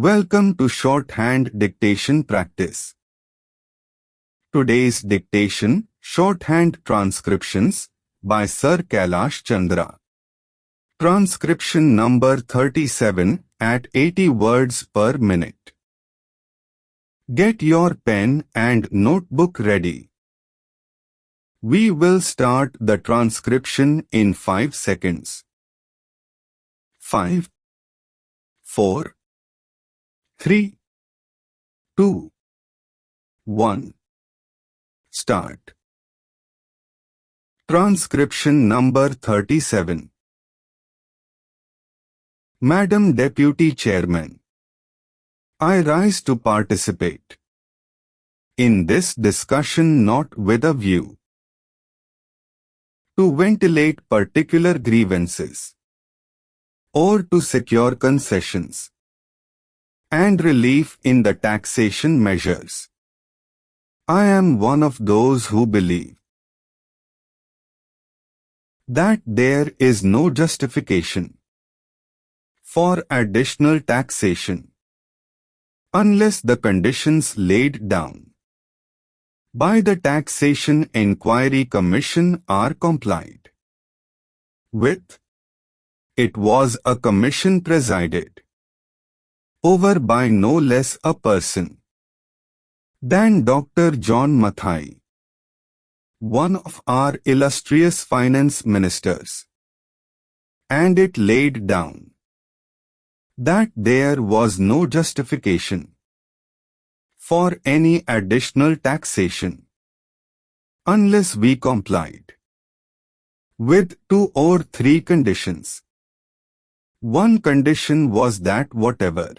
Welcome to Shorthand Dictation Practice. Today's dictation, Shorthand Transcriptions, by Sir Kailash Chandra. Transcription number 37 at 80 words per minute. Get your pen and notebook ready. We will start the transcription in 5 seconds. 5, 4, 3, 2, 1. Start. Transcription number 37. Madam Deputy Chairman, I rise to participate in this discussion not with a view to ventilate particular grievances or to secure concessions and relief in the taxation measures. I am one of those who believe that there is no justification for additional taxation unless the conditions laid down by the Taxation Inquiry Commission are complied with. It was a commission presided over by no less a person than Dr. John Mathai, one of our illustrious finance ministers, and it laid down that there was no justification for any additional taxation unless we complied with 2 or 3 conditions. One condition was that whatever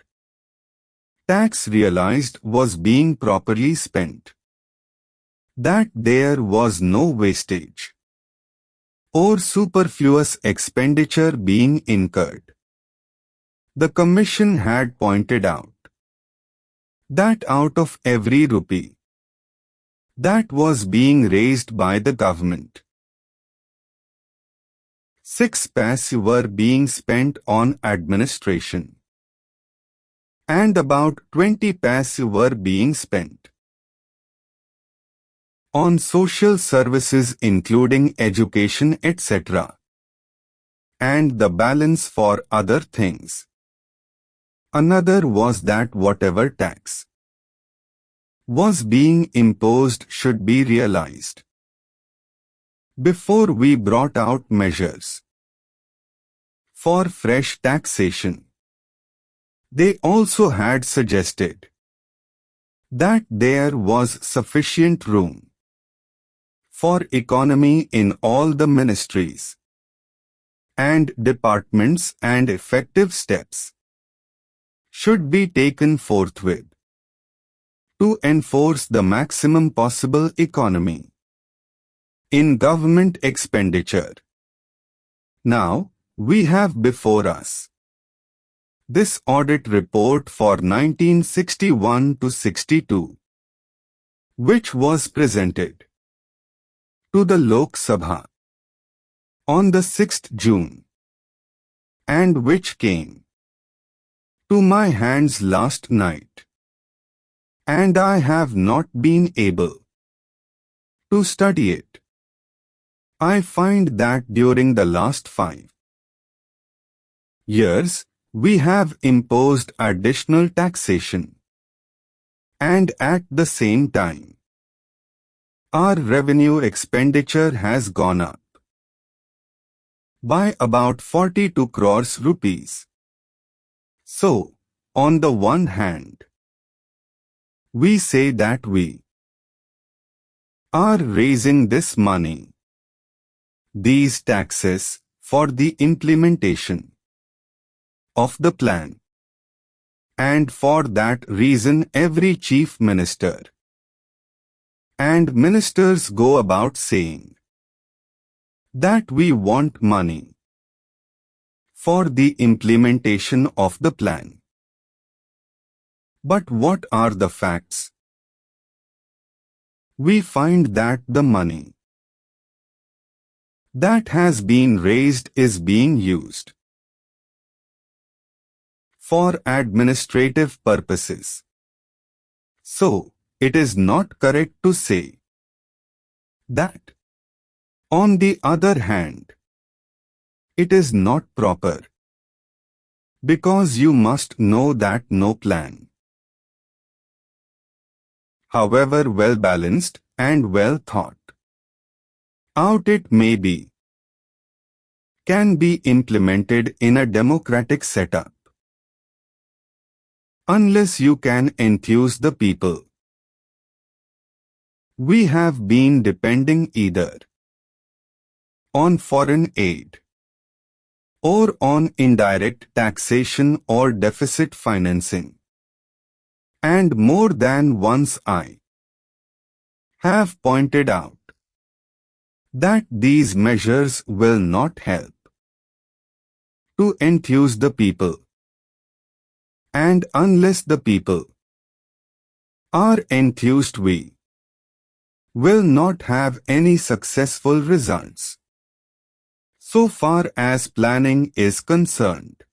tax realized was being properly spent, that there was no wastage or superfluous expenditure being incurred. The Commission had pointed out that out of every rupee that was being raised by the government, 6 paise were being spent on administration, and about 20 paise were being spent on social services including education etc., and the balance for other things. Another was that whatever tax was being imposed should be realized before we brought out measures for fresh taxation. They also had suggested that there was sufficient room for economy in all the ministries and departments, and effective steps should be taken forthwith to enforce the maximum possible economy in government expenditure. Now, we have before us this audit report for 1961 to 62, which was presented to the Lok Sabha on the 6th June, and which came to my hands last night, and I have not been able to study it. I find that during the last 5 years, we have imposed additional taxation, and at the same time, our revenue expenditure has gone up by about 42 crores rupees. So, on the one hand, we say that we are raising this money, these taxes, for the implementation of the plan, and for that reason every chief minister and ministers go about saying that we want money for the implementation of the plan. But what are the facts? We find that the money that has been raised is being used for administrative purposes. So, it is not correct to say that. On the other hand, it is not proper, because you must know that no plan, however well balanced and well thought out it may be, can be implemented in a democratic setup, unless you can enthuse the people. We have been depending either on foreign aid or on indirect taxation or deficit financing. And more than once I have pointed out that these measures will not help to enthuse the people. And unless the people are enthused, we will not have any successful results so far as planning is concerned.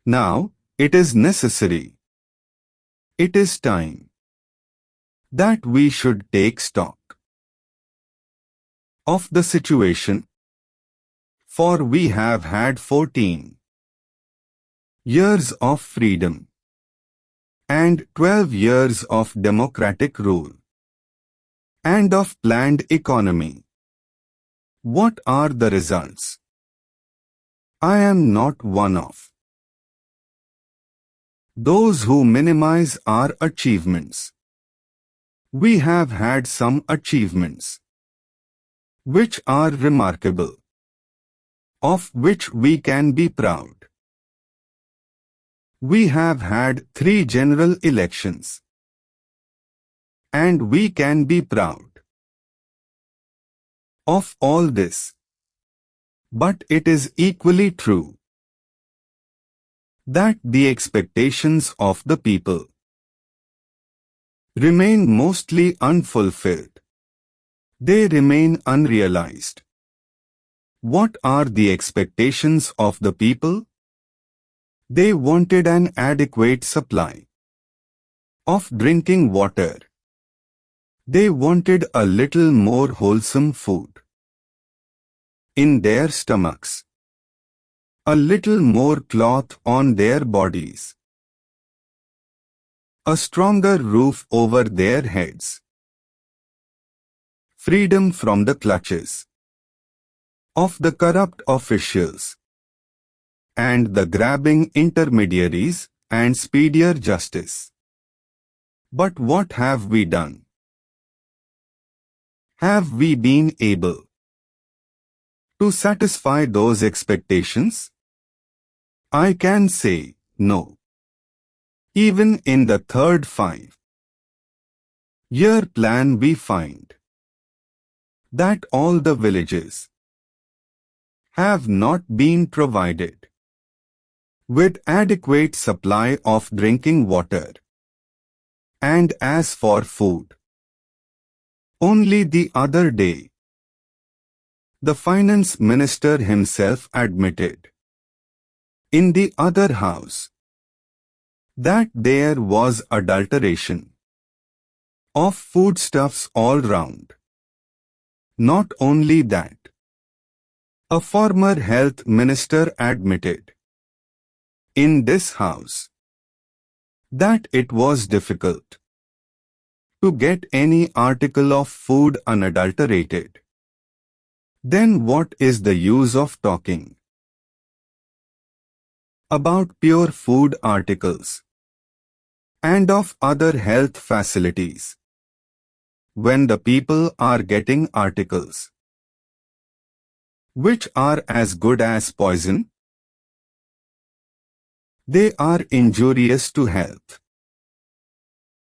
Now, it is necessary, it is time that we should take stock of the situation, for we have had 14 years of freedom and 12 years of democratic rule and of planned economy. What are the results? I am not one of those who minimize our achievements. We have had some achievements which are remarkable, of which we can be proud. We have had 3 general elections, and we can be proud of all this. But it is equally true that the expectations of the people remain mostly unfulfilled. They remain unrealized. What are the expectations of the people? They wanted an adequate supply of drinking water. They wanted a little more wholesome food in their stomachs, a little more cloth on their bodies, a stronger roof over their heads, freedom from the clutches of the corrupt officials and the grabbing intermediaries, and speedier justice. But what have we done? Have we been able to satisfy those expectations? I can say no. Even in the third 5-year plan we find that all the villages have not been provided with adequate supply of drinking water. And as for food, only the other day, the finance minister himself admitted in the other house that there was adulteration of foodstuffs all round. Not only that, a former health minister admitted in this house that it was difficult to get any article of food unadulterated. Then what is the use of talking about pure food articles and of other health facilities when the people are getting articles which are as good as poison? They are injurious to health.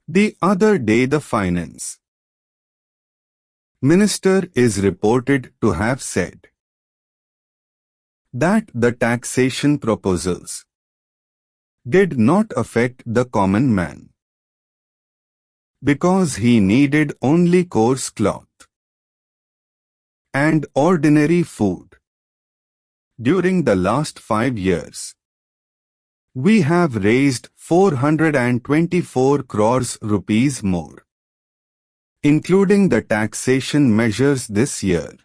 The other day the finance minister is reported to have said that the taxation proposals did not affect the common man because he needed only coarse cloth and ordinary food during the last 5 years. We have raised 424 crores rupees more, including the taxation measures this year.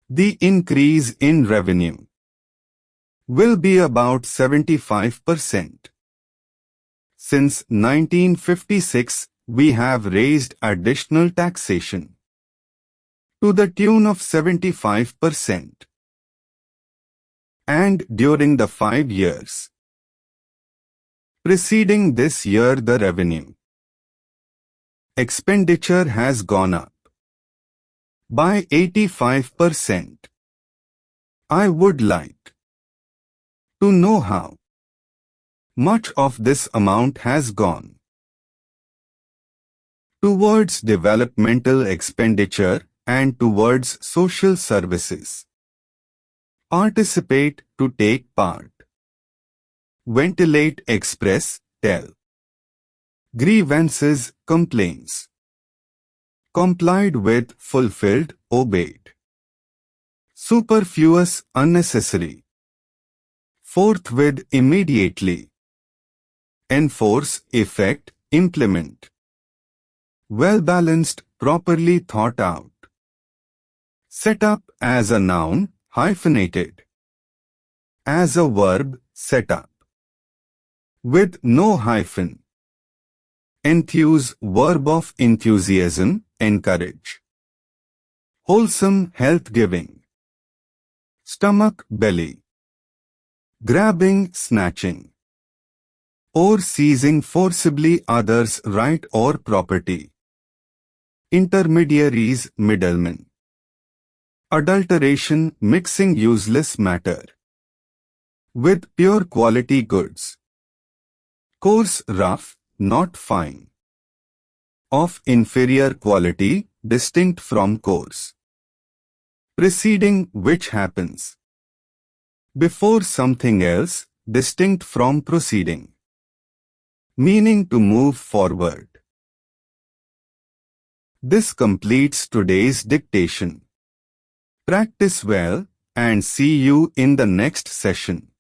The increase in revenue will be about 75%. Since 1956, we have raised additional taxation to the tune of 75%. And during the 5 years preceding this year, the revenue expenditure has gone up by 85%. I would like to know how much of this amount has gone towards developmental expenditure and towards social services. Participate to take part. Ventilate, express, tell. Grievances, complaints. Complied with, fulfilled, obeyed. Superfluous, unnecessary. Forthwith, immediately. Enforce, effect, implement. Well-balanced, properly thought out. Set up as a noun, hyphenated. As a verb, set up. With no hyphen. Enthuse, verb of enthusiasm, encourage. Wholesome, health-giving. Stomach, belly. Grabbing, snatching. Or seizing forcibly others' right or property. Intermediaries, middlemen. Adulteration, mixing useless matter with pure quality goods. Coarse, rough, not fine. Of inferior quality, distinct from coarse. Preceding which happens before something else, distinct from proceeding. Meaning to move forward. This completes today's dictation. Practice well and see you in the next session.